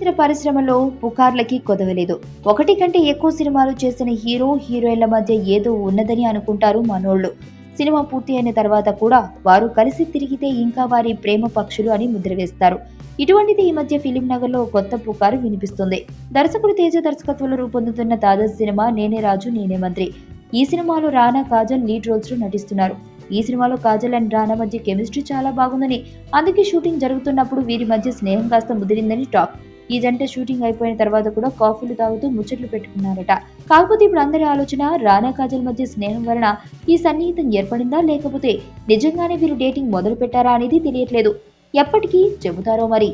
చలనచిత్ర పరిశ్రమలో పుకార్లకి కొదవలేదు. ఒకటి కంటే ఎక్కువ సినిమాలు చేసిన హీరో హీరోయిన్ల మధ్య ఏదో ఉన్నదని అనుకుంటారు మనోళ్ళు. సినిమా పూర్తి అయిన తర్వాత కూడా వారు కలిసి తిరిగితే ఇంకా వారి ప్రేమ పక్షులు అని ముద్ర వేస్తారు. ఇటువంటిది ఈ మధ్య ఫిలిం నగర్ లో కొత్త పుకారు వినిపిస్తుంది. దర్శకుడు తేజ దర్శకత్వంలో రూపొందుతున్న తాజా సినిమా నేనే రాజు నేనే మంత్రి. ఈ సినిమాలో రానా, కాజల్ లీడ్ రోల్స్ లో నటిస్తున్నారు. ఈ సినిమాలో కాజల్ అండ్ రానా మధ్య కెమిస్ట్రీ చాలా బాగుందని, అందుకే షూటింగ్ జరుగుతున్నప్పుడు వీరి మధ్య స్నేహం కాస్త ముదిరిందని టాక్. ఈ జంట షూటింగ్ అయిపోయిన తర్వాత కూడా కాఫీలు తాగుతూ ముచ్చట్లు పెట్టుకున్నారట. కాకపోతే ఇప్పుడు అందరి ఆలోచన రానా కాజల్ మధ్య స్నేహం వలన ఈ సన్నిహితం ఏర్పడిందా, లేకపోతే నిజంగానే వీరు డేటింగ్ మొదలు పెట్టారా అనేది తెలియట్లేదు. ఎప్పటికీ చెబుతారో మరి.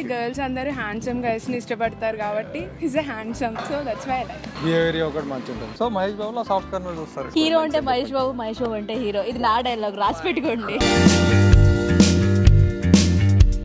గర్ల్స్ అందరూ హ్యాండ్సమ్ గర్ల్స్ ని ఇష్టపడతారు కాబట్టి he's a handsome, so that's why I like. Behaviour ఒకటి మంచి ఉంటుంది. సో మహేష్ బాబులో సాఫ్ట్ కార్నర్ చూస్తారు. హీరో అంటే మహేష్ బాబు, మహేష్ బాబు అంటే హీరో. ఇది నా డైలాగ్, రాసి పెట్టుకోండి.